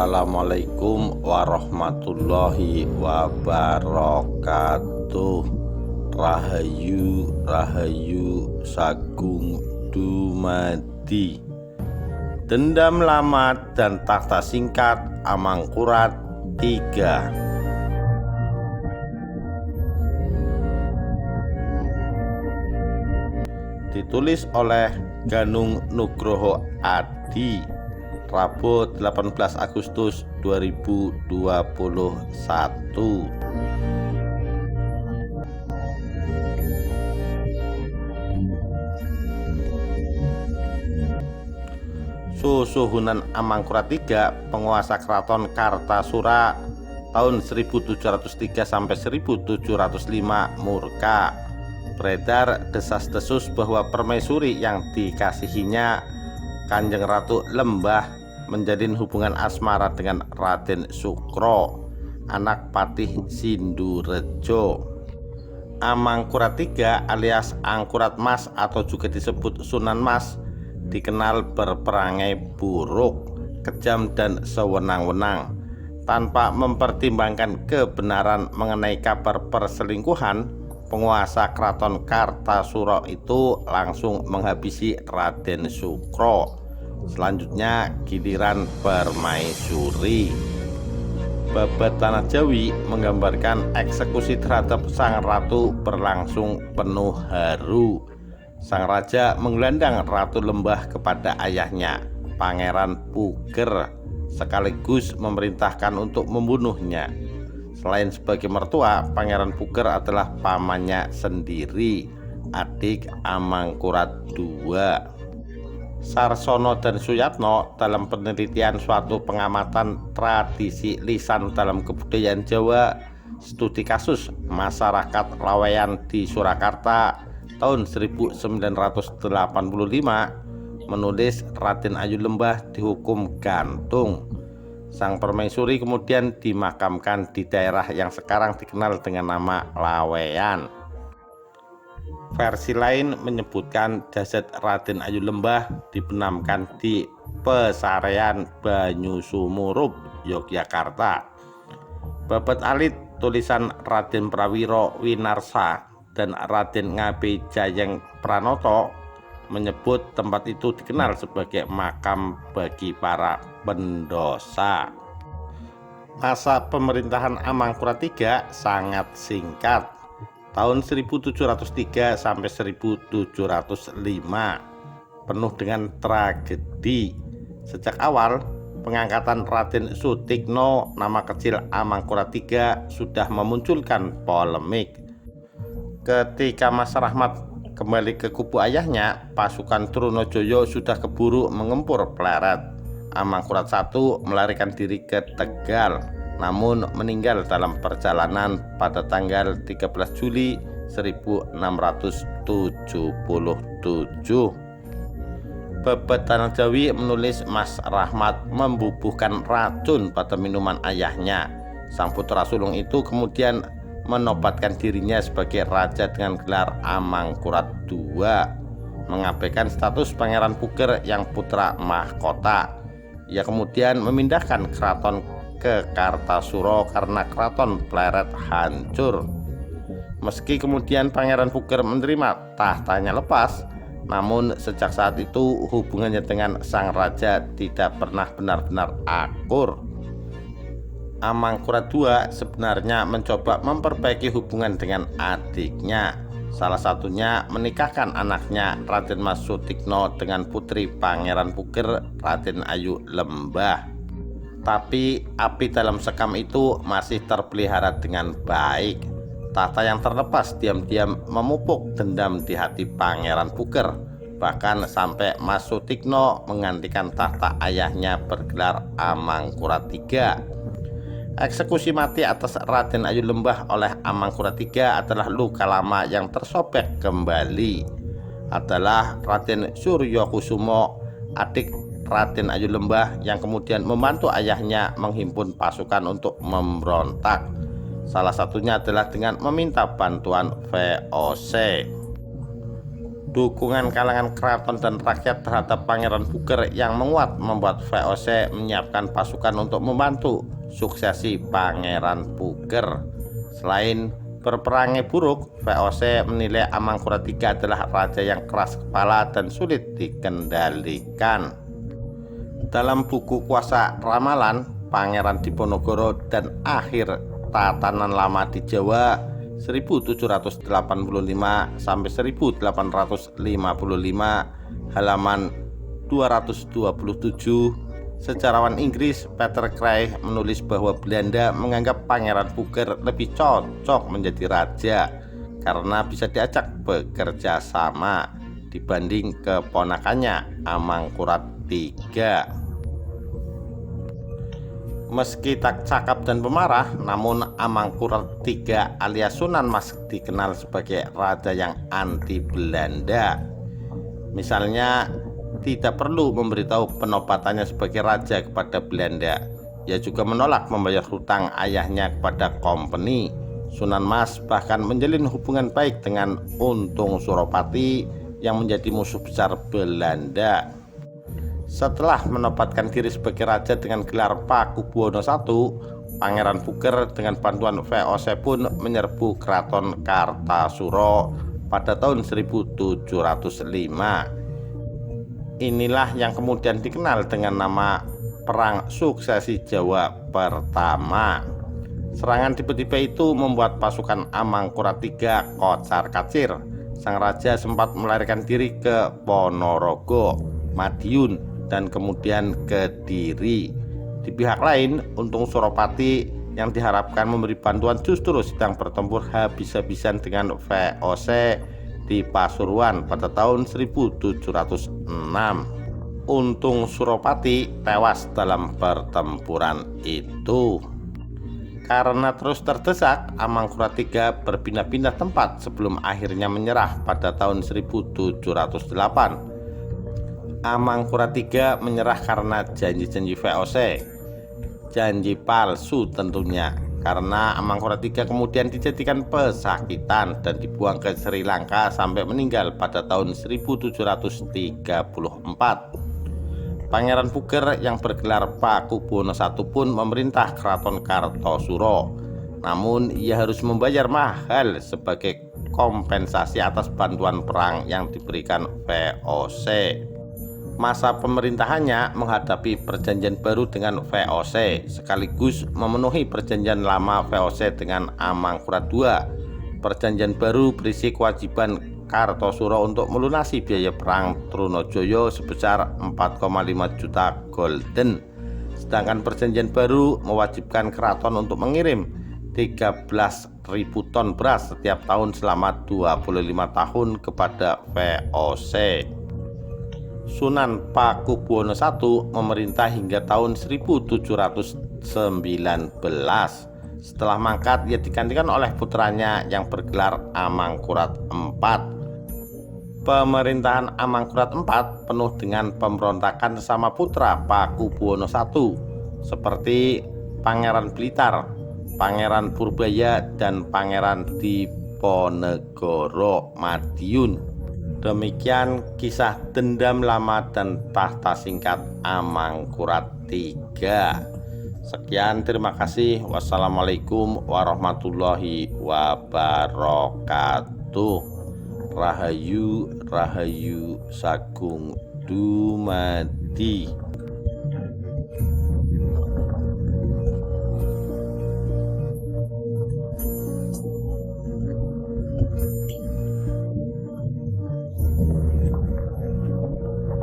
Assalamualaikum warahmatullahi wabarakatuh. Rahayu Rahayu Sagung Dumadi. Dendam lama dan tahta singkat Amangkurat 3. Ditulis oleh Ganung Nugroho Adi, Rabu 18 Agustus 2021. Susuhunan Amangkurat III, penguasa keraton Kartasura tahun 1703 sampai 1705 murka. Beredar desas-desus bahwa permaisuri yang dikasihinya Kanjeng Ratu Lembah menjalin hubungan asmara dengan Raden Sukro, anak Patih Sindurejo. Amangkurat III alias Angkurat Mas atau juga disebut Sunan Mas dikenal berperangai buruk, kejam dan sewenang-wenang. Tanpa mempertimbangkan kebenaran mengenai kabar perselingkuhan, penguasa keraton Kartasura itu langsung menghabisi Raden Sukro. Selanjutnya giliran permaisuri. Babat Tanah Jawi menggambarkan eksekusi terhadap sang ratu berlangsung penuh haru. Sang raja menggelandang Ratu Lembah kepada ayahnya, Pangeran Puger, sekaligus memerintahkan untuk membunuhnya. Selain sebagai mertua, Pangeran Puger adalah pamannya sendiri, adik Amangkurat II. Sarsono dan Suyatno dalam penelitian suatu pengamatan tradisi lisan dalam kebudayaan Jawa, studi kasus masyarakat Laweyan di Surakarta tahun 1985, menulis Raden Ayu Lembah dihukum gantung. Sang permaisuri kemudian dimakamkan di daerah yang sekarang dikenal dengan nama Laweyan. Versi lain menyebutkan jasad Raden Ayu Lembah dibenamkan di Pesarean Banyusumurup, Yogyakarta. Babat alit tulisan Raden Prawiro Winarsa dan Raden Ngabe Jayeng Pranoto menyebut tempat itu dikenal sebagai makam bagi para pendosa. Masa pemerintahan Amangkurat III sangat singkat, tahun 1703 sampai 1705, penuh dengan tragedi. Sejak awal pengangkatan Raden Sutikno, nama kecil Amangkurat III, sudah memunculkan polemik. Ketika Mas Rahmat kembali ke kubu ayahnya, pasukan Trunojoyo sudah keburu mengempur Pleret. Amangkurat I melarikan diri ke Tegal, namun meninggal dalam perjalanan pada tanggal 13 Juli 1677. Babat Tanah Jawi menulis Mas Rahmat membubuhkan racun pada minuman ayahnya. Sang putra sulung itu kemudian menobatkan dirinya sebagai raja dengan gelar Amangkurat II, mengabaikan status Pangeran Puger yang putra mahkota. Ia kemudian memindahkan keraton ke Kartasura karena keraton Pleret hancur. Meski kemudian Pangeran Puger menerima tahtanya lepas, namun sejak saat itu hubungannya dengan sang raja tidak pernah benar-benar akur. Amangkurat II sebenarnya mencoba memperbaiki hubungan dengan adiknya, salah satunya menikahkan anaknya Raden Mas Sutikno dengan putri Pangeran Puger, Raden Ayu Lembah. Tapi api dalam sekam itu masih terpelihara dengan baik. Tahta yang terlepas diam-diam memupuk dendam di hati Pangeran Puger, bahkan sampai Mas Sutikno menggantikan tahta ayahnya bergelar Amangkurat III. Eksekusi mati atas Raden Ayu Lembah oleh Amangkurat III adalah luka lama yang tersobek kembali. Adalah Raden Suryokusumo, adik Raden Ayu Lembah, yang kemudian membantu ayahnya menghimpun pasukan untuk memberontak. Salah satunya adalah dengan meminta bantuan VOC. Dukungan kalangan keraton dan rakyat terhadap Pangeran Puger yang menguat membuat VOC menyiapkan pasukan untuk membantu suksesi Pangeran Puger. Selain berperangai buruk, VOC menilai Amangkurat III adalah raja yang keras kepala dan sulit dikendalikan. Dalam buku Kuasa Ramalan, Pangeran Diponegoro dan Akhir Tatanan Lama di Jawa 1785 sampai 1855, halaman 227, sejarawan Inggris Peter Craig menulis bahwa Belanda menganggap Pangeran Puger lebih cocok menjadi raja karena bisa diajak bekerja sama dibanding keponakannya Amangkurat III. Meski tak cakap dan pemarah, namun Amangkurat III alias Sunan Mas dikenal sebagai raja yang anti Belanda. Misalnya, tidak perlu memberitahu penobatannya sebagai raja kepada Belanda. Ia juga menolak membayar hutang ayahnya kepada Company. Sunan Mas bahkan menjalin hubungan baik dengan Untung Suropati yang menjadi musuh besar Belanda. Setelah menobatkan diri sebagai raja dengan gelar Pakubuwono I, Pangeran Puger dengan bantuan VOC pun menyerbu keraton Kartasura pada tahun 1705. Inilah yang kemudian dikenal dengan nama Perang Suksesi Jawa Pertama. Serangan tiba-tiba itu membuat pasukan Amangkurat III kocar-kacir. Sang raja sempat melarikan diri ke Ponorogo, Madiun, dan kemudian Kediri. Di pihak lain, Untung Suropati yang diharapkan memberi bantuan justru sedang bertempur habis-habisan dengan VOC di Pasuruan pada tahun 1706. Untung Suropati tewas dalam pertempuran itu. Karena terus terdesak, Amangkurat III berpindah-pindah tempat sebelum akhirnya menyerah pada tahun 1708. Amangkurat III menyerah karena janji-janji VOC. Janji palsu tentunya, karena Amangkurat III kemudian dijadikan pesakitan dan dibuang ke Sri Lanka sampai meninggal pada tahun 1734. Pangeran Puger yang bergelar Pakubuwono I pun memerintah keraton Kartosuro. Namun ia harus membayar mahal sebagai kompensasi atas bantuan perang yang diberikan VOC. Masa pemerintahannya menghadapi perjanjian baru dengan VOC sekaligus memenuhi perjanjian lama VOC dengan Amangkurat II. Perjanjian baru berisi kewajiban Kartosuro untuk melunasi biaya perang Trunojoyo sebesar 4,5 juta golden. Sedangkan perjanjian baru mewajibkan keraton untuk mengirim 13.000 ton beras setiap tahun selama 25 tahun kepada VOC. Sunan Pakubuwono I memerintah hingga tahun 1719. Setelah mangkat, ia digantikan oleh putranya yang bergelar Amangkurat IV. Pemerintahan Amangkurat IV penuh dengan pemberontakan sesama putra Pakubuwono I, seperti Pangeran Blitar, Pangeran Purbaya, dan Pangeran Diponegoro Madiun. Demikian kisah dendam lama dan tahta singkat Amangkurat III. Sekian, terima kasih. Wassalamualaikum warahmatullahi wabarakatuh. Rahayu Rahayu Sagung Dumadi.